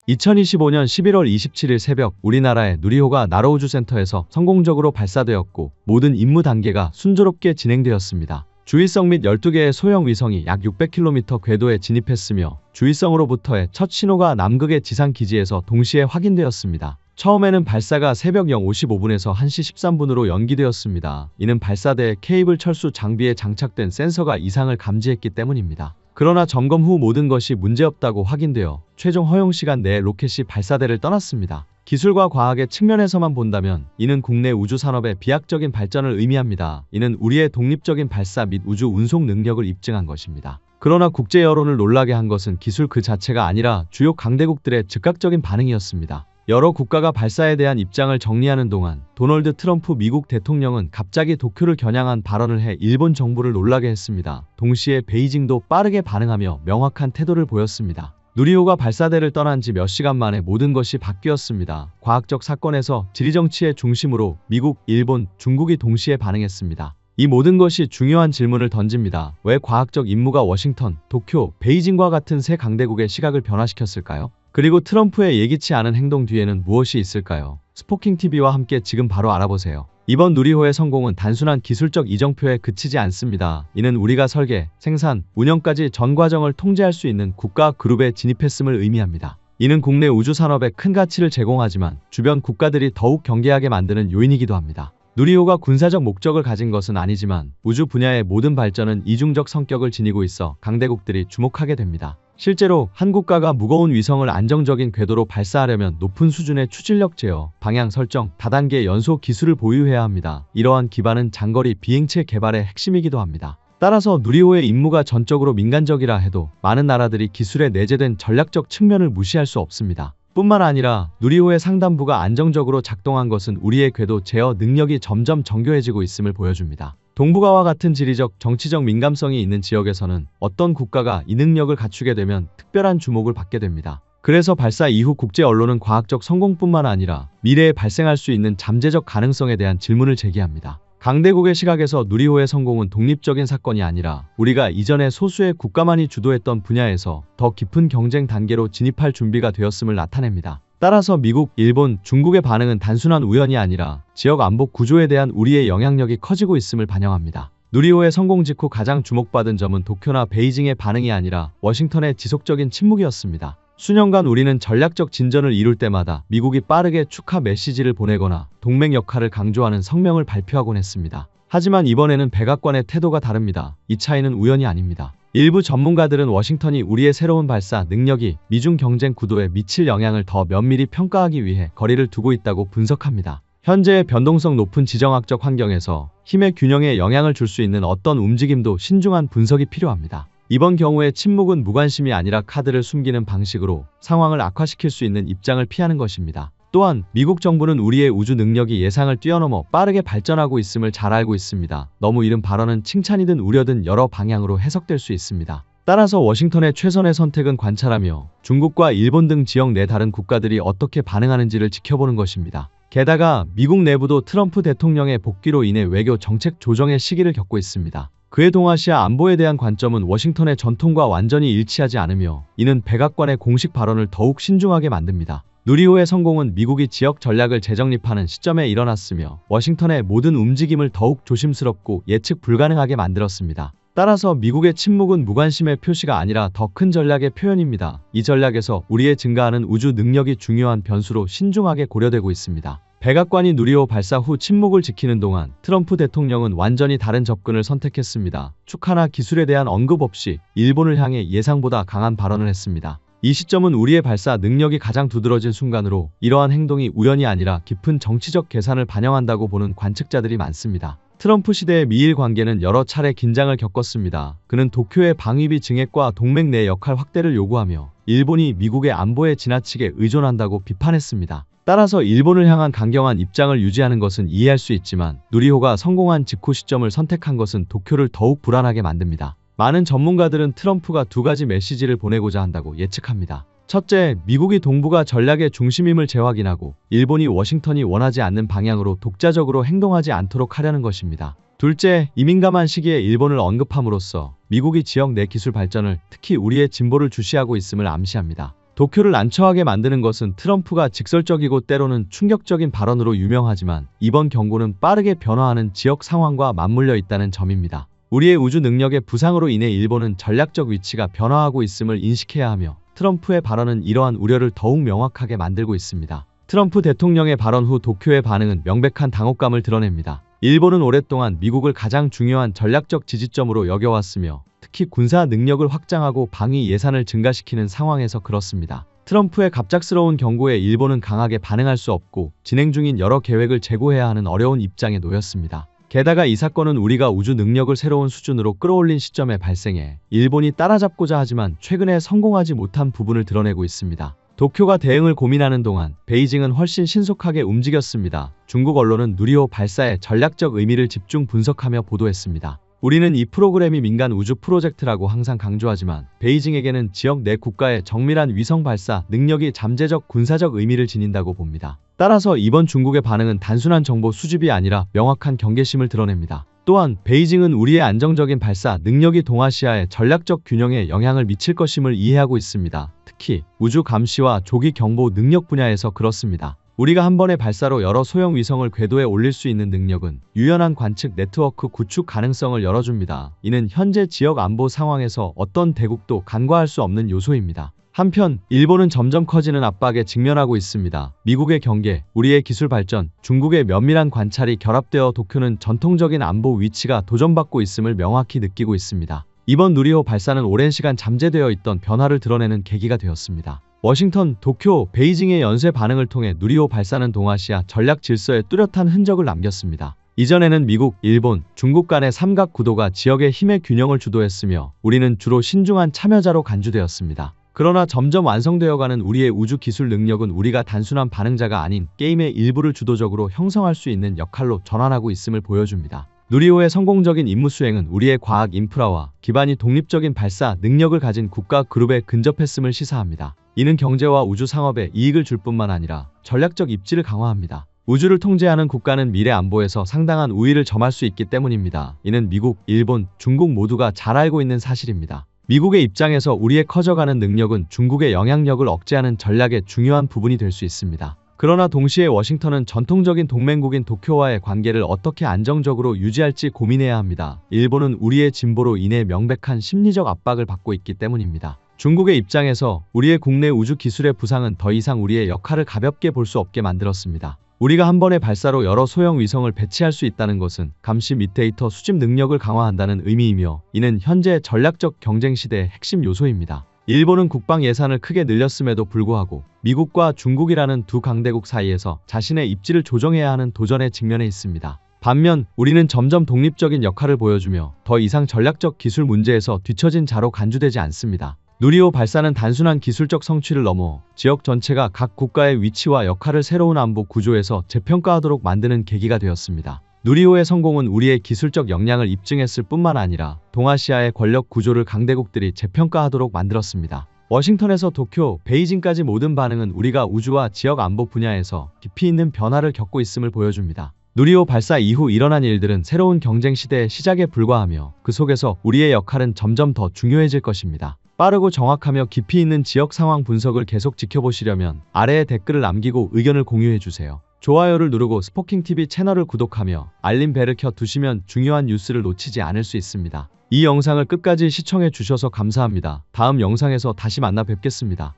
2025년 11월 27일 새벽 우리나라의 누리호가 나로우주센터에서 성공적으로 발사되었고 모든 임무 단계가 순조롭게 진행되었습니다. 주위성 및 12개의 소형 위성이 약 600km 궤도에 진입했으며 주위성으로부터의 첫 신호가 남극의 지상기지에서 동시에 확인되었습니다. 처음에는 발사가 새벽 0시 55분에서 1시 13분으로 연기되었습니다. 이는 발사대의 케이블 철수 장비에 장착된 센서가 이상을 감지했기 때문입니다. 그러나 점검 후 모든 것이 문제없다고 확인되어 최종 허용시간 내에 로켓이 발사대를 떠났습니다. 기술과 과학의 측면에서만 본다면 이는 국내 우주산업의 비약적인 발전을 의미합니다. 이는 우리의 독립적인 발사 및 우주 운송 능력을 입증한 것입니다. 그러나 국제 여론을 놀라게 한 것은 기술 그 자체가 아니라 주요 강대국들의 즉각적인 반응이었습니다. 여러 국가가 발사에 대한 입장을 정리하는 동안 도널드 트럼프 미국 대통령은 갑자기 도쿄를 겨냥한 발언을 해 일본 정부를 놀라게 했습니다. 동시에 베이징도 빠르게 반응하며 명확한 태도를 보였습니다. 누리호가 발사대를 떠난 지 몇 시간 만에 모든 것이 바뀌었습니다. 과학적 사건에서 지리정치의 중심으로 미국, 일본, 중국이 동시에 반응했습니다. 이 모든 것이 중요한 질문을 던집니다. 왜 과학적 임무가 워싱턴, 도쿄, 베이징과 같은 세 강대국의 시각을 변화시켰을까요? 그리고 트럼프의 예기치 않은 행동 뒤에는 무엇이 있을까요? 스포킹TV와 함께 지금 바로 알아보세요. 이번 누리호의 성공은 단순한 기술적 이정표에 그치지 않습니다. 이는 우리가 설계, 생산, 운영까지 전 과정을 통제할 수 있는 국가 그룹에 진입했음을 의미합니다. 이는 국내 우주 산업에 큰 가치를 제공하지만 주변 국가들이 더욱 경계하게 만드는 요인이기도 합니다. 누리호가 군사적 목적을 가진 것은 아니지만 우주 분야의 모든 발전은 이중적 성격을 지니고 있어 강대국들이 주목하게 됩니다. 실제로 한 국가가 무거운 위성을 안정적인 궤도로 발사하려면 높은 수준의 추진력 제어, 방향 설정, 다단계 연소 기술을 보유해야 합니다. 이러한 기반은 장거리 비행체 개발의 핵심이기도 합니다. 따라서 누리호의 임무가 전적으로 민간적이라 해도 많은 나라들이 기술에 내재된 전략적 측면을 무시할 수 없습니다. 뿐만 아니라 누리호의 상단부가 안정적으로 작동한 것은 우리의 궤도 제어 능력이 점점 정교해지고 있음을 보여줍니다. 동북아와 같은 지리적, 정치적 민감성이 있는 지역에서는 어떤 국가가 이 능력을 갖추게 되면 특별한 주목을 받게 됩니다. 그래서 발사 이후 국제 언론은 과학적 성공뿐만 아니라 미래에 발생할 수 있는 잠재적 가능성에 대한 질문을 제기합니다. 강대국의 시각에서 누리호의 성공은 독립적인 사건이 아니라 우리가 이전에 소수의 국가만이 주도했던 분야에서 더 깊은 경쟁 단계로 진입할 준비가 되었음을 나타냅니다. 따라서 미국, 일본, 중국의 반응은 단순한 우연이 아니라 지역 안보 구조에 대한 우리의 영향력이 커지고 있음을 반영합니다. 누리호의 성공 직후 가장 주목받은 점은 도쿄나 베이징의 반응이 아니라 워싱턴의 지속적인 침묵이었습니다. 수년간 우리는 전략적 진전을 이룰 때마다 미국이 빠르게 축하 메시지를 보내거나 동맹 역할을 강조하는 성명을 발표하곤 했습니다. 하지만 이번에는 백악관의 태도가 다릅니다. 이 차이는 우연이 아닙니다. 일부 전문가들은 워싱턴이 우리의 새로운 발사 능력이 미중 경쟁 구도에 미칠 영향을 더 면밀히 평가하기 위해 거리를 두고 있다고 분석합니다. 현재의 변동성 높은 지정학적 환경에서 힘의 균형에 영향을 줄 수 있는 어떤 움직임도 신중한 분석이 필요합니다. 이번 경우에 침묵은 무관심이 아니라 카드를 숨기는 방식으로 상황을 악화시킬 수 있는 입장을 피하는 것입니다. 또한 미국 정부는 우리의 우주 능력이 예상을 뛰어넘어 빠르게 발전하고 있음을 잘 알고 있습니다. 너무 이른 발언은 칭찬이든 우려든 여러 방향으로 해석될 수 있습니다. 따라서 워싱턴의 최선의 선택은 관찰하며 중국과 일본 등 지역 내 다른 국가들이 어떻게 반응하는지를 지켜보는 것입니다. 게다가 미국 내부도 트럼프 대통령의 복귀로 인해 외교 정책 조정의 시기를 겪고 있습니다. 그의 동아시아 안보에 대한 관점은 워싱턴의 전통과 완전히 일치하지 않으며 이는 백악관의 공식 발언을 더욱 신중하게 만듭니다. 누리호의 성공은 미국이 지역 전략을 재정립하는 시점에 일어났으며 워싱턴의 모든 움직임을 더욱 조심스럽고 예측 불가능하게 만들었습니다. 따라서 미국의 침묵은 무관심의 표시가 아니라 더 큰 전략의 표현입니다. 이 전략에서 우리의 증가하는 우주 능력이 중요한 변수로 신중하게 고려되고 있습니다. 백악관이 누리호 발사 후 침묵을 지키는 동안 트럼프 대통령은 완전히 다른 접근을 선택했습니다. 축하나 기술에 대한 언급 없이 일본을 향해 예상보다 강한 발언을 했습니다. 이 시점은 우리의 발사 능력이 가장 두드러진 순간으로 이러한 행동이 우연이 아니라 깊은 정치적 계산을 반영한다고 보는 관측자들이 많습니다. 트럼프 시대의 미일 관계는 여러 차례 긴장을 겪었습니다. 그는 도쿄의 방위비 증액과 동맹 내 역할 확대를 요구하며 일본이 미국의 안보에 지나치게 의존한다고 비판했습니다. 따라서 일본을 향한 강경한 입장을 유지하는 것은 이해할 수 있지만 누리호가 성공한 직후 시점을 선택한 것은 도쿄를 더욱 불안하게 만듭니다. 많은 전문가들은 트럼프가 두 가지 메시지를 보내고자 한다고 예측합니다. 첫째, 미국이 동북아 전략의 중심임을 재확인하고 일본이 워싱턴이 원하지 않는 방향으로 독자적으로 행동하지 않도록 하려는 것입니다. 둘째, 이 민감한 시기에 일본을 언급함으로써 미국이 지역 내 기술 발전을, 특히 우리의 진보를 주시하고 있음을 암시합니다. 도쿄를 난처하게 만드는 것은 트럼프가 직설적이고 때로는 충격적인 발언으로 유명하지만 이번 경고는 빠르게 변화하는 지역 상황과 맞물려 있다는 점입니다. 우리의 우주 능력의 부상으로 인해 일본은 전략적 위치가 변화하고 있음을 인식해야 하며 트럼프의 발언은 이러한 우려를 더욱 명확하게 만들고 있습니다. 트럼프 대통령의 발언 후 도쿄의 반응은 명백한 당혹감을 드러냅니다. 일본은 오랫동안 미국을 가장 중요한 전략적 지지점으로 여겨왔으며 특히 군사 능력을 확장하고 방위 예산을 증가시키는 상황에서 그렇습니다. 트럼프의 갑작스러운 경고에 일본은 강하게 반응할 수 없고 진행 중인 여러 계획을 재고해야 하는 어려운 입장에 놓였습니다. 게다가 이 사건은 우리가 우주 능력을 새로운 수준으로 끌어올린 시점에 발생해 일본이 따라잡고자 하지만 최근에 성공하지 못한 부분을 드러내고 있습니다. 도쿄가 대응을 고민하는 동안 베이징은 훨씬 신속하게 움직였습니다. 중국 언론은 누리호 발사의 전략적 의미를 집중 분석하며 보도했습니다. 우리는 이 프로그램이 민간 우주 프로젝트라고 항상 강조하지만 베이징에게는 지역 내 국가의 정밀한 위성 발사 능력이 잠재적 군사적 의미를 지닌다고 봅니다. 따라서 이번 중국의 반응은 단순한 정보 수집이 아니라 명확한 경계심을 드러냅니다. 또한 베이징은 우리의 안정적인 발사 능력이 동아시아의 전략적 균형에 영향을 미칠 것임을 이해하고 있습니다. 특히 우주 감시와 조기 경보 능력 분야에서 그렇습니다. 우리가 한 번의 발사로 여러 소형 위성을 궤도에 올릴 수 있는 능력은 유연한 관측 네트워크 구축 가능성을 열어줍니다. 이는 현재 지역 안보 상황에서 어떤 대국도 간과할 수 없는 요소입니다. 한편 일본은 점점 커지는 압박에 직면하고 있습니다. 미국의 경계, 우리의 기술 발전, 중국의 면밀한 관찰이 결합되어 도쿄는 전통적인 안보 위치가 도전받고 있음을 명확히 느끼고 있습니다. 이번 누리호 발사는 오랜 시간 잠재되어 있던 변화를 드러내는 계기가 되었습니다. 워싱턴, 도쿄, 베이징의 연쇄 반응을 통해 누리호 발사는 동아시아 전략 질서에 뚜렷한 흔적을 남겼습니다. 이전에는 미국, 일본, 중국 간의 삼각 구도가 지역의 힘의 균형을 주도했으며 우리는 주로 신중한 참여자로 간주되었습니다. 그러나 점점 완성되어가는 우리의 우주 기술 능력은 우리가 단순한 반응자가 아닌 게임의 일부를 주도적으로 형성할 수 있는 역할로 전환하고 있음을 보여줍니다. 누리호의 성공적인 임무 수행은 우리의 과학 인프라와 기반이 독립적인 발사 능력을 가진 국가 그룹에 근접했음을 시사합니다. 이는 경제와 우주 상업에 이익을 줄 뿐만 아니라 전략적 입지를 강화합니다. 우주를 통제하는 국가는 미래 안보에서 상당한 우위를 점할 수 있기 때문입니다. 이는 미국, 일본, 중국 모두가 잘 알고 있는 사실입니다. 미국의 입장에서 우리의 커져가는 능력은 중국의 영향력을 억제하는 전략의 중요한 부분이 될 수 있습니다. 그러나 동시에 워싱턴은 전통적인 동맹국인 도쿄와의 관계를 어떻게 안정적으로 유지할지 고민해야 합니다. 일본은 우리의 진보로 인해 명백한 심리적 압박을 받고 있기 때문입니다. 중국의 입장에서 우리의 국내 우주 기술의 부상은 더 이상 우리의 역할을 가볍게 볼 수 없게 만들었습니다. 우리가 한 번의 발사로 여러 소형 위성을 배치할 수 있다는 것은 감시 및 데이터 수집 능력을 강화한다는 의미이며 이는 현재 전략적 경쟁 시대의 핵심 요소입니다. 일본은 국방 예산을 크게 늘렸음에도 불구하고 미국과 중국이라는 두 강대국 사이에서 자신의 입지를 조정해야 하는 도전에 직면해 있습니다. 반면 우리는 점점 독립적인 역할을 보여주며 더 이상 전략적 기술 문제에서 뒤처진 자로 간주되지 않습니다. 누리호 발사는 단순한 기술적 성취를 넘어 지역 전체가 각 국가의 위치와 역할을 새로운 안보 구조에서 재평가하도록 만드는 계기가 되었습니다. 누리호의 성공은 우리의 기술적 역량을 입증했을 뿐만 아니라 동아시아의 권력 구조를 강대국들이 재평가하도록 만들었습니다. 워싱턴에서 도쿄, 베이징까지 모든 반응은 우리가 우주와 지역 안보 분야에서 깊이 있는 변화를 겪고 있음을 보여줍니다. 누리호 발사 이후 일어난 일들은 새로운 경쟁 시대의 시작에 불과하며 그 속에서 우리의 역할은 점점 더 중요해질 것입니다. 빠르고 정확하며 깊이 있는 지역 상황 분석을 계속 지켜보시려면 아래에 댓글을 남기고 의견을 공유해주세요. 좋아요를 누르고 스포킹TV 채널을 구독하며 알림 벨을 켜 두시면 중요한 뉴스를 놓치지 않을 수 있습니다. 이 영상을 끝까지 시청해 주셔서 감사합니다. 다음 영상에서 다시 만나 뵙겠습니다.